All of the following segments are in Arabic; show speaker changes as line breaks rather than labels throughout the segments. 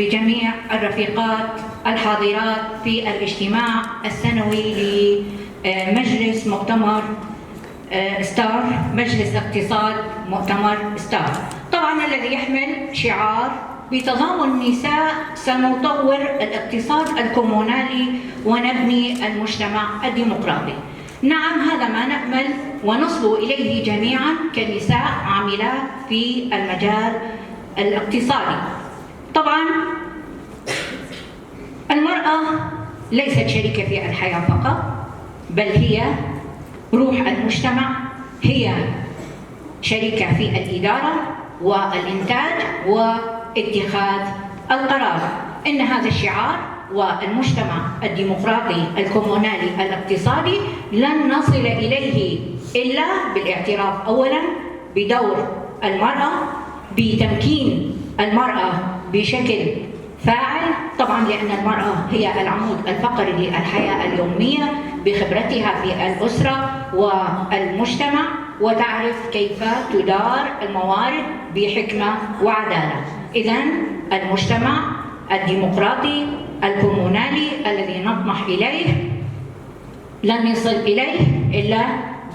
بجميع الرفيقات الحاضرات في الاجتماع السنوي لمجلس مؤتمر ستار، مجلس اقتصاد مؤتمر ستار. طبعا الذي يحمل شعار بتضامن النساء سنطور الاقتصاد الكومونالي ونبني المجتمع الديمقراطي. نعم، هذا ما نأمل ونصبو إليه جميعا كنساء عاملات في المجال الاقتصادي. طبعا المرأة ليست شريكة في الحياة فقط، بل هي روح المجتمع، هي شريكة في الإدارة والإنتاج واتخاذ القرار. إن هذا الشعار والمجتمع الديمقراطي الكومونالي الاقتصادي لن نصل إليه إلا بالاعتراف أولا بدور المرأة، بتمكين المرأة بشكل فاعل، طبعا لأن المرأة هي العمود الفقري للحياة اليومية بخبرتها في الأسرة والمجتمع، وتعرف كيف تدار الموارد بحكمة وعدالة. إذن المجتمع الديمقراطي الكومونالي الذي نطمح إليه لن نصل إليه إلا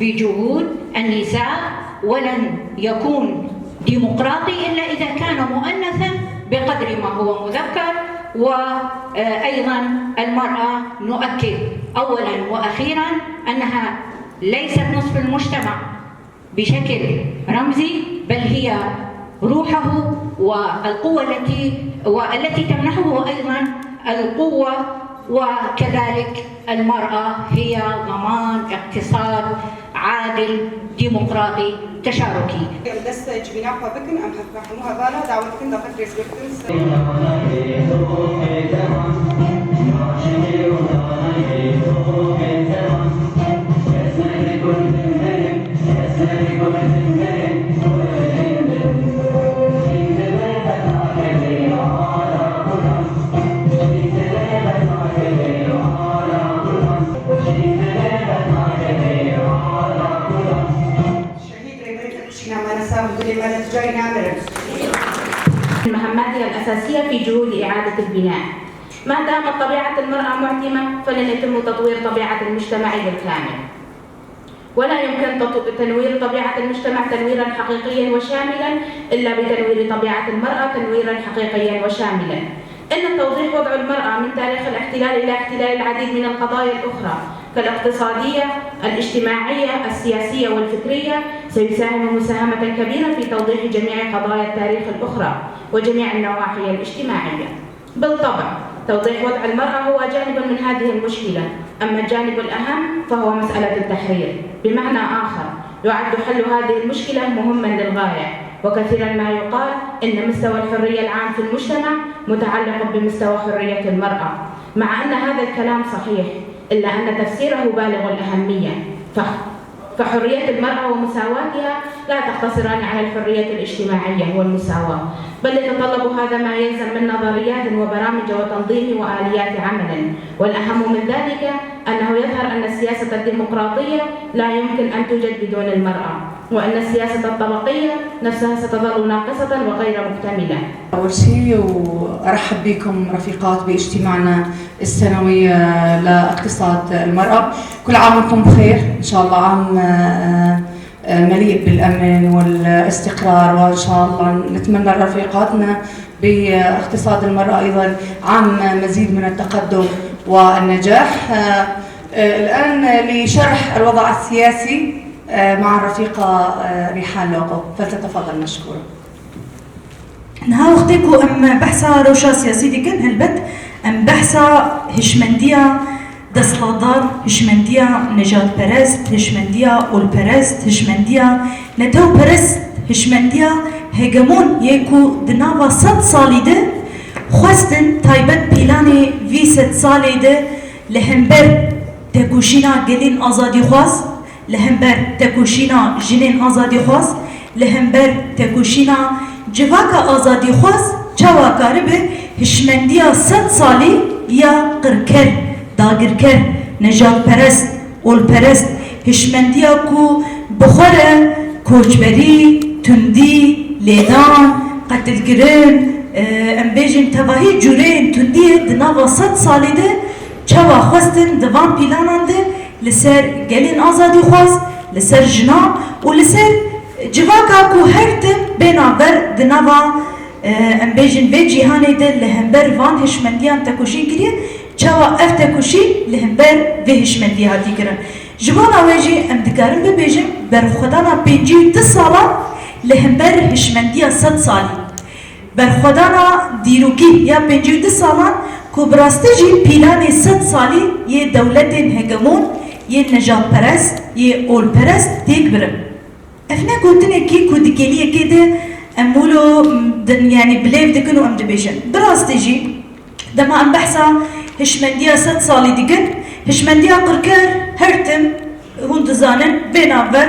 بجهود النساء، ولن يكون ديمقراطي إلا إذا كان مؤنثا بقدر ما هو مذكر. وأيضا المرأة نؤكد أولا وأخيرا أنها ليست نصف المجتمع بشكل رمزي، بل هي روحه والقوة التي تمنحه أيضا القوة. وكذلك المرأة هي ضمان اقتصاد عادل ديمقراطي تشاركي.
مهماتها الأساسية في جهود إعادة البناء. ما دامت طبيعة المرأة معتمة فلن يتم تطوير طبيعة المجتمع بالكامل، ولا يمكن تنوير طبيعة المجتمع تنويرا حقيقيا وشاملا إلا بتنوير طبيعة المرأة تنويرا حقيقيا وشاملا. إن توضيح وضع المرأة من تاريخ الاحتلال إلى احتلال العديد من القضايا الأخرى كالاقتصادية، الاجتماعية، السياسية والفكرية سيساهم مساهمة كبيرة في توضيح جميع قضايا التاريخ الأخرى وجميع النواحي الاجتماعية. بالطبع توضيح وضع المرأة هو جانب من هذه المشكلة، أما الجانب الأهم فهو مسألة التحرير. بمعنى آخر، يعد حل هذه المشكلة مهما للغاية، وكثيرا ما يقال إن مستوى الحرية العام في المجتمع متعلق بمستوى حرية المرأة، مع أن هذا الكلام صحيح إلا أن تفسيره بالغ الأهمية. فحرية المرأة ومساواتها لا تقتصران على الحرية الاجتماعية والمساواة، بل يتطلب هذا ما يلزم من نظريات وبرامج وتنظيم وآليات عمل. والأهم من ذلك أنه يظهر أن السياسة الديمقراطية لا يمكن أن توجد بدون المرأة، وأن السياسة الطبقية نفسها ستظل ناقصة وغير مكتملة.
أول شيء وأرحب بكم رفيقات باجتماعنا السنوي لاقتصاد المرأة. كل عام وانتم بخير، إن شاء الله عام مليء بالأمن والاستقرار، وإن شاء الله نتمنى لرفيقاتنا باقتصاد المرأة أيضا عام مزيد من التقدم والنجاح. الآن لشرح الوضع السياسي مع الرفيقة ريحان لوقو، فلتتفضل مشكورة.
نها وقتكو أم بحثا روشا سياسي دي كان هلبت أم بحثا هشمندية دسلادار، هشمندية نجات پرست، هشمندية أول پرست، هشمندية نتو پرست، هشمندية هجمون يكو دناوا 100 سالي ده خواستن تايبت بيلاني في 100 سالي ده لهمبر تكوشينا جلين آزادي خواست، لهمبر تکوشینا جنین آزادی خواست، لهمبر تکوشینا جواکا آزادی خواست، چوا کاربه هشمندیا 100 سالی یا قرکر، داگرکر، نجات پرست، اول پرست، هشمندیا کو بخوره، کوچبری، تندی، لیدان، قتل گرن، ام بیجن تواهی جوره تندیه دناوا 100 سالی ده چوا خواستن دوان پیلانان ده لسر گلین آزادی خواست لسر جنا و لسر جواکا کو هر تن بینابر دناوا ام بیجن به جیهانی ده لهمبر وان هشمندیان تکوشی کریه چوا اف تکوشی لهمبر به هشمندی هاتی کرن جوان آویجی ام دکارم ببیجم بر خدانا 50 سالا لهمبر هشمندیا 100 سالی بر خدانا دیروکی یا 52 سالان کو براسته جی پیلان 100 سالی یه دولت هگمون یه نجات پرست یه اول پرست تیک برم افنا گوتنه کی کو دکلیه که ده امولو يعني بليف دكن وام دبيشن براسته جي دما ام بحثا هشمنديا 100 سالي دكن هشمنديا قركر هرتم هون دزانن بينابر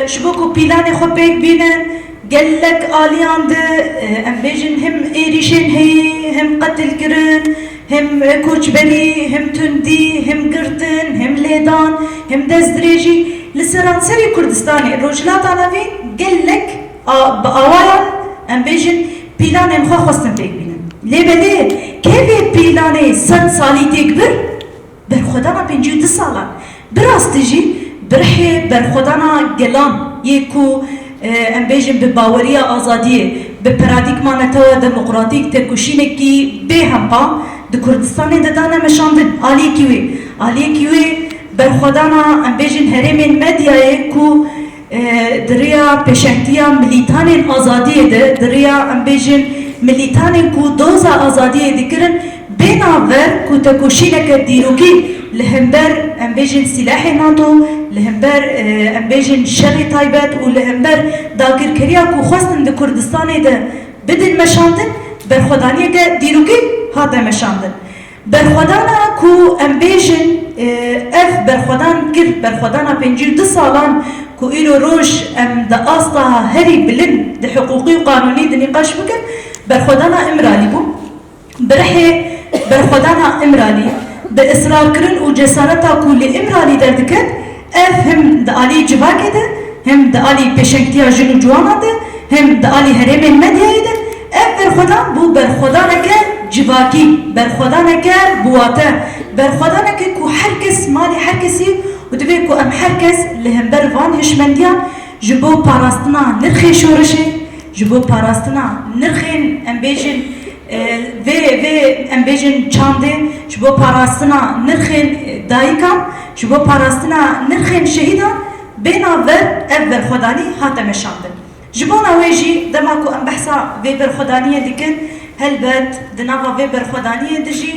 شبوكو بيلاني خبيك بينن قالك آليان ده ام بيجن هم ايريشن هي هم قتل كرن هم كوچبري هم تندي هم قرتن هم ليدان هم دزدريجي لسرانسري كردستاني روجلات عناوين قالك بأوايا ام بيجن بيلاني مخوا خواستن بيك بينن ليه بلي كيف بيلاني 100 سالي تكبر برخدانا 52 سالان براستجي برحي برخدانا قلان يكو ام بيجن بباوريا آزادية بپراديكما نتوا ديمقراطيك تكوشينكي بهمبا دي كردستان دانا مشاندن آلي كيوي برخدانا ام بيجن هرمين مديا كو دريا بشنتيا مليتان آزادية دريا ام بيجن مليتان كو دوزا آزادية دكرن بيناور كو تكوشينك ديروكي لهمبر ام بيجن سلاح ناتو لهمبر ام بيجن شر تايبت ولهمبر داكر كريا كو خواستن دي كردستان ده بدن مشاندن برخدانية ديروكي هذا مشاندن برخدانا كو ام بيجن اف برخدان كر برخدانا 52 سالان كو إلو روش ام دا أصلها هري بلن دا حقوقي وقانوني دا نقاش بكن برخدانا امرالي بو برحي برخدانا امرالي بإصرار كرن وجسارتا كو لإمرالي دردكن اف هم دا آلي جواكي دا هم دا آلي بشنكتيا جنو جوانا دا هم دا آلي هرم المديا دا اف برخدان بو برخدانا كر جواكي برخدانا كر بواتا برخدانا كر كو حركس مالي حركسي ودبي كو ام حركس لهمبر وان هشمنديان جبو باراستنا نرخي شورشي جبو باراستنا نرخين ام بيجن في ام بيجن چاندي جبو باراستنا نرخين دايكا جبو باراستنا نرخين شهيدا بينا ور اول خداني هاتا مشاندن جبونا ويجي دما كو ام بحثا في برخدانية ديكن هلبت دنافا في برخدانية دجي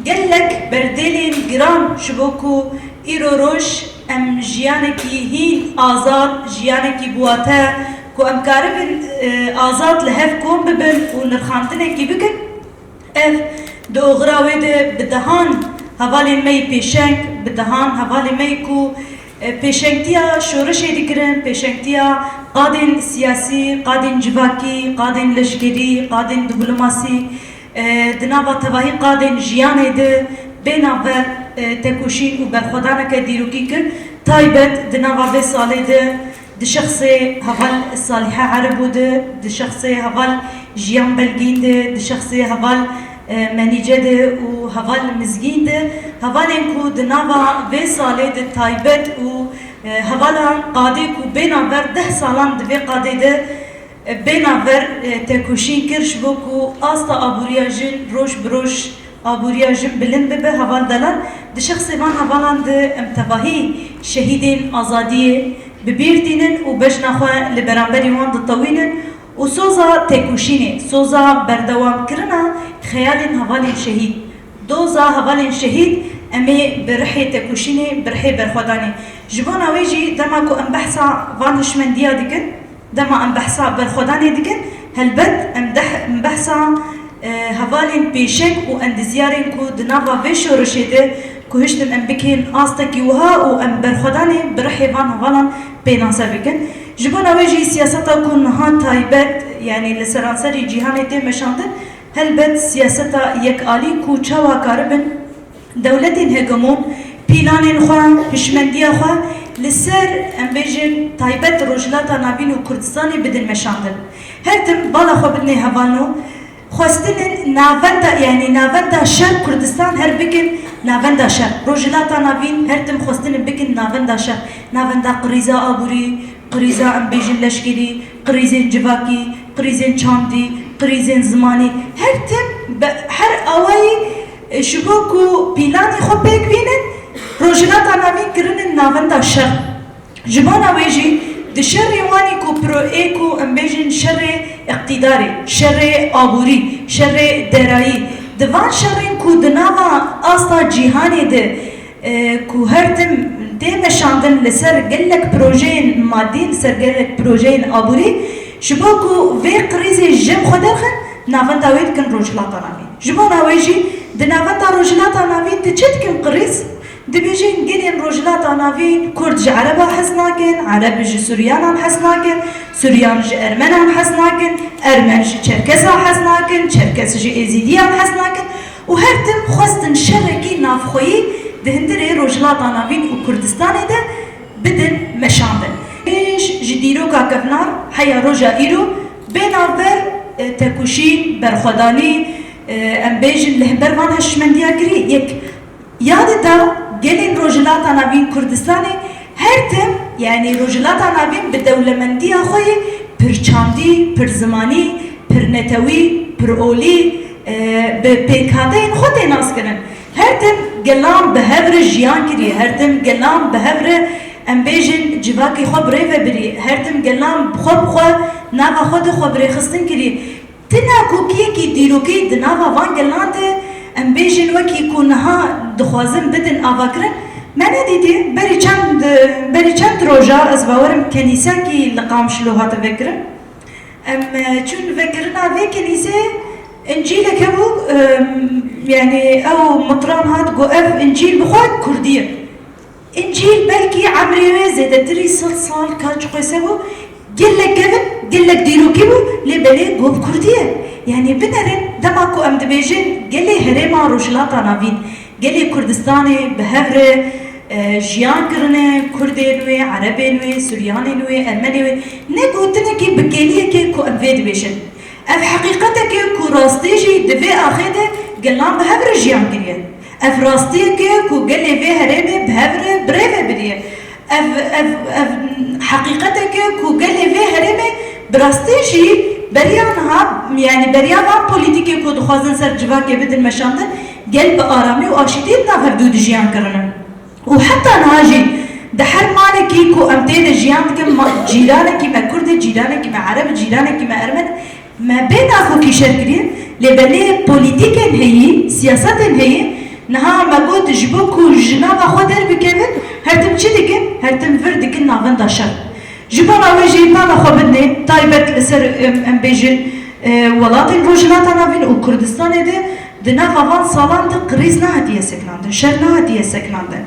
قالك برديلين جرام شبوكو إيرو روش ام جيانكي هين آزاد جيانكي بواتا كو ام كاربن آزاد لهف كون ببن ونرخانتنكي بكن اف دو غراوي ده بدهان هوالي مي بيشنك بدهان هوالي مي كو بيشنكتيا شورشي دكرن بيشنكتيا قادن سياسي قادن جواكي قادن لشكري قادن دبلوماسي دنابا تواهي قادن جياني ده بينابر تكوشين و برخدانا كديروكي كر تايبت دناوا في سالي ده شخصي هفال الصالحة عربو ده شخصي هفال جيان بلغين ده شخصي هفال منيجة ده و هفال مزگين ده هفالين كو دناوا في سالي ده تايبت و هفالان قادي كو بينابر 10 سالان ده قادي ده بينابر تكوشين كرش بو كو آستا أبوريا جن روش بروش آبوريا جم بلند ببه هوال دلن ده شخص من هوالان ده امتواهي شهيدين آزادية ببيرتينن و بجنا خواه لبرانبري وان ده طوينن و سوزا تكوشيني سوزا بردوام كرنا خيالين هوالين شهيد دوزا هوالين شهيد امي برحي تكوشيني برحي برخوداني جبونا ويجي دما كو ام بحثا وان هشمنديا دكن دما ام بحثا برخوداني دكن هلبت ام بحثا هوالين بيشك و اندزيارين كو دنافا فيشو رشيده كو هشتن ام بكين آستاكي وها و ام برخداني برحي وان هوالان بيناسا بكن جبونا ويجي سياستا كو نها تايبت يعني لسرانسري جيهاني دي مشاندن هلبت سياستا يك آلي كو چاوا كاربن دولتين هجمون بيلانين خواه هشمنديا خواه لسر ام بيجن تايبت روجلاتا نابين و كردستاني بدن مشاندن هرتم بالا خو بدني هوالنو خواستن ناوندا يعني ناوندا شر كردستان هر بكن ناوندا شر روجلاتا نافين هرتم خواستن بكن ناوندا شر ناوندا قريزا أبوري قريزا أم بيجن لشكري قريزين جواكي قريزين چاندي قريزين زماني هرتم هر أواي شبوكو بيلاني خو بيك بينن روجلاتا نافين كرنن ناوندا شر جبانا ويجي دشر واني كو برو ايكو ام بيجن شر اقتداري شر آبوري شر درائي دوان شرين كو دناوا آستا جيهاني ده كو هرتم ده نشاندن لسر گلك پروژين مادين سر گلك پروژين آبوري شبو كو في قريزي جم خدرخن نافندا ويد كن روجلاتا نافين جبانا ويجي دنافندا روجلاتا نافين تچت كن قريز دبيجين جنين روجلات نافين كرد جي عربا حسناكن عرب جي سوريانا حسناكن سوريان جي ارمنا حسناكن ارمن جي چركسا حسناكن چركس جي ازيديان حسناكن وهرتم خواستن شركي نافخوي دهندري روجلات نافين وكردستان ده بدن مشاندن ايش جديروكا كفنار حيا روجا ايرو بين اول تكوشين برخداني ام بيجن لهبروان هشمنديا كري يك يادتا gelin روجلاتا نابين كردستاني هرتم يعني روجلاتا نابين بدولمندية خوي پر چاندي پر زماني پر نتوي پر اولي بپیکادين خود ناس کرن هرتم گلام بهور جيان كري هرتم گلام بهور ام بيجن جواكي خو بريفه بري هرتم گلام خو ناوا خود خو بري خستن كري تنا کوكي كي ديروكي دناوا وان گلانده ام بيجن وكي كونها دخوازم بدن آواکرن من دیدی بری چند روزا از باورم کنیسه کی لقام شلوهات فکرم چون فکرنا في کنیسه انجیل كبو يعني او مطران هاد جو اف انجيل بخواد كردية انجيل بلكي عمري زيادة 300 سال كاج قيسبو قلك قبل قلك ديرو كيبو لبلي جو بكردية يعني بنرن دماكو ام دبيجن قلي هرما روجلاتا نافين قلي كردستاني بهفر جيان كرنه كردي نوي عربي نوي سورياني نوي ارمني نوي نقولتنا كي بقاليه كي كو ام فيد بيشن اف حقيقته كي كو راستيجي دفي اخده قلام بهفر جيان كريه اف راستي كي كو قلي في هرمي بهفر بريفه بريه اف حقيقته كي كو قلي في هرمي براستيجي بريانها يعني بريانها بوليتيكي كو دخوازن سر جواكي بدن مشاندن قلب آرامي وآشتيت ناف هبدود جيان كرنا وحتى ناجي دحر مالكي كو أمتيد جيان كم جيرانك ما كرد جيرانك ما عرب جيرانك ما أرمن ما بين أخو كي شركرين لبلي بوليتيكن هي سياستن هي نها ما قد جبوكو جناب أخو در بكمل هرتم چي دكن هرتم فردكن نافن داشر جبانا ويجي بانا خو بدني طايبت لسر ام بيجن ولاتن روجلاتا نافين و كردستان ده دنا فان سالان ده قريز نهديه سكناندن شر نهديه سكناندن